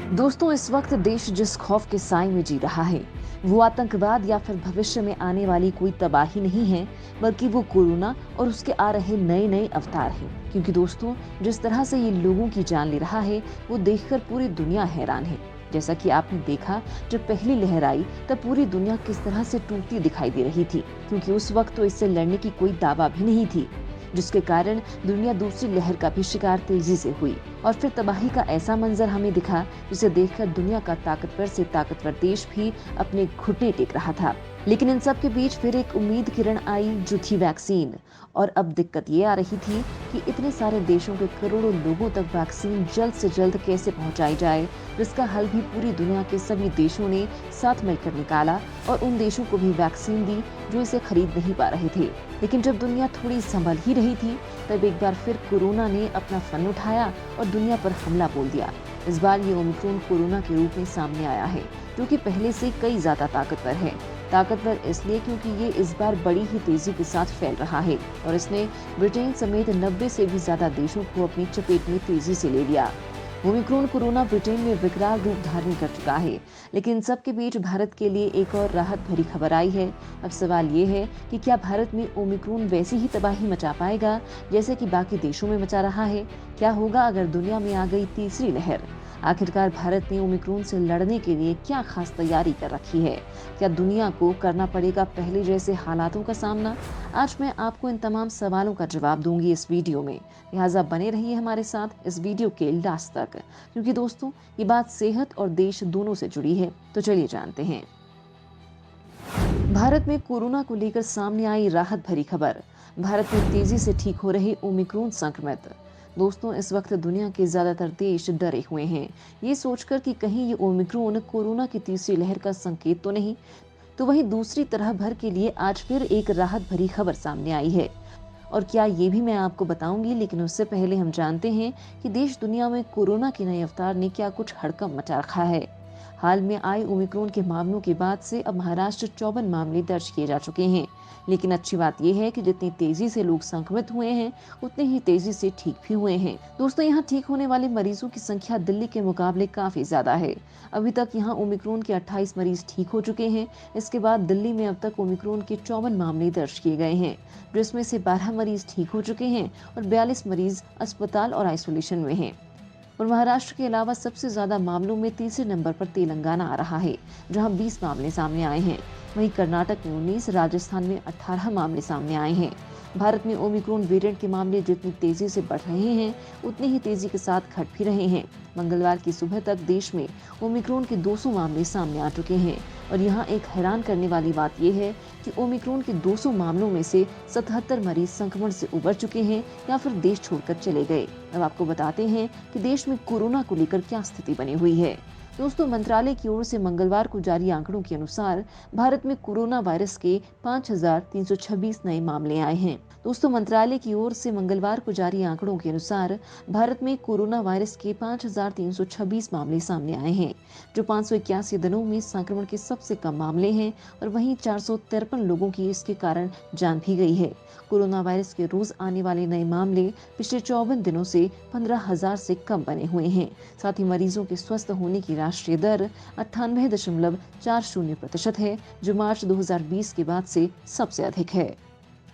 दोस्तों, इस वक्त देश जिस खौफ के साए में जी रहा है वो आतंकवाद या फिर भविष्य में आने वाली कोई तबाही नहीं है, बल्कि वो कोरोना और उसके आ रहे नए नए अवतार हैं। क्योंकि दोस्तों, जिस तरह से ये लोगों की जान ले रहा है वो देखकर पूरी दुनिया हैरान है। जैसा कि आपने देखा, जब पहली लहर आई तब पूरी दुनिया किस तरह से टूटती दिखाई दे रही थी, क्योंकि उस वक्त तो इससे लड़ने की कोई दावा भी नहीं थी, जिसके कारण दुनिया दूसरी लहर का भी शिकार तेजी से हुई और फिर तबाही का ऐसा मंजर हमें दिखा जिसे देखकर दुनिया का ताकतवर से ताकतवर देश भी अपने घुटने टेक रहा था। लेकिन इन सब के बीच फिर एक उम्मीद किरण आई, जो थी वैक्सीन। और अब दिक्कत ये आ रही थी कि इतने सारे देशों के करोड़ों लोगों तक वैक्सीन जल्द से जल्द कैसे पहुंचाई जाए, जिसका हल भी पूरी दुनिया के सभी देशों ने साथ मिलकर निकाला और उन देशों को भी वैक्सीन दी जो इसे खरीद नहीं पा रहे थे। लेकिन जब दुनिया थोड़ी संभल ही रही थी, तब एक बार फिर कोरोना ने अपना फन उठाया और दुनिया पर हमला बोल दिया। इस बार ये ओमिक्रॉन कोरोना के रूप में सामने आया है, जो कि पहले से कई ज्यादा ताकतवर है। ताकतवर इसलिए क्योंकि ये इस बार बड़ी ही तेजी के साथ फैल रहा है और इसने ब्रिटेन समेत 90 से भी ज्यादा देशों को अपनी चपेट में तेजी से ले लिया। ओमिक्रॉन कोरोना ब्रिटेन में विकराल रूप धारण कर चुका है, लेकिन इन सब के बीच भारत के लिए एक और राहत भरी खबर आई है। अब सवाल ये है कि क्या भारत में ओमिक्रॉन वैसी ही तबाही मचा पाएगा जैसे कि बाकी देशों में मचा रहा है? क्या होगा अगर दुनिया में आ गई तीसरी लहर? आखिरकार भारत ने ओमिक्रॉन से लड़ने के लिए क्या खास तैयारी कर रखी है? क्या दुनिया को करना पड़ेगा पहले जैसे हालातों का सामना? आज मैं आपको इन तमाम सवालों का जवाब दूंगी इस वीडियो में, लिहाजा बने रहिए हमारे साथ इस वीडियो के लास्ट तक, क्योंकि दोस्तों, ये बात सेहत और देश दोनों से जुड़ी है। तो चलिए जानते हैं। भारत में कोरोना को लेकर सामने आई राहत भरी खबर। भारत में तेजी से ठीक हो रहे ओमिक्रॉन संक्रमित। दोस्तों, इस वक्त दुनिया के ज्यादातर देश डरे हुए हैं, ये सोचकर कि कहीं ये ओमिक्रॉन कोरोना की तीसरी लहर का संकेत तो नहीं। तो वहीं दूसरी तरह भर के लिए आज फिर एक राहत भरी खबर सामने आई है, और क्या ये भी मैं आपको बताऊंगी। लेकिन उससे पहले हम जानते हैं कि देश दुनिया में कोरोना के नए अवतार ने क्या कुछ हड़कंप मचा रखा है। हाल में आए ओमिक्रॉन के मामलों के बाद से अब महाराष्ट्र 54 मामले दर्ज किए जा चुके हैं। लेकिन अच्छी बात यह है कि जितनी तेजी से लोग संक्रमित हुए हैं, उतनी ही तेजी से ठीक भी हुए हैं। दोस्तों, यहाँ ठीक होने वाले मरीजों की संख्या दिल्ली के मुकाबले काफी ज्यादा है। अभी तक यहाँ ओमिक्रॉन के 28 मरीज ठीक हो चुके हैं। इसके बाद दिल्ली में अब तक ओमिक्रॉन के 54 मामले दर्ज किए गए हैं, जिसमें से 12 मरीज ठीक हो चुके हैं और 42 मरीज अस्पताल और आइसोलेशन में हैं। और महाराष्ट्र के अलावा सबसे ज्यादा मामलों में तीसरे नंबर पर तेलंगाना आ रहा है, जहां 20 मामले सामने आए हैं। वहीं कर्नाटक में 19, राजस्थान में 18 मामले सामने आए हैं। भारत में ओमिक्रॉन वेरिएंट के मामले जितनी तेजी से बढ़ रहे हैं, उतनी ही तेजी के साथ घट भी रहे हैं। मंगलवार की सुबह तक देश में ओमिक्रॉन के 200 मामले सामने आ चुके हैं। और यहाँ एक हैरान करने वाली बात यह है कि ओमिक्रॉन के 200 मामलों में से 77 मरीज संक्रमण से उबर चुके हैं या फिर देश छोड़कर चले गए। अब आपको बताते हैं कि देश में कोरोना को लेकर क्या स्थिति बनी हुई है। दोस्तों, मंत्रालय की ओर से मंगलवार को जारी आंकड़ों के अनुसार भारत में कोरोना वायरस के 5,326 नए मामले आए हैं। दोस्तों, मंत्रालय की ओर से मंगलवार को जारी आंकड़ों के अनुसार भारत में कोरोना वायरस के 5,326 मामले सामने आए हैं, जो 581 दिनों में संक्रमण के सबसे कम मामले हैं। और वहीं 453 लोगों की इसके कारण जान भी गई है। कोरोना वायरस के रोज आने वाले नए मामले पिछले 54 दिनों से 15,000 से कम बने हुए हैं। साथ ही मरीजों के स्वस्थ होने की राष्ट्रीय दर 98.40% है, जो मार्च 2020 के बाद से सबसे अधिक है।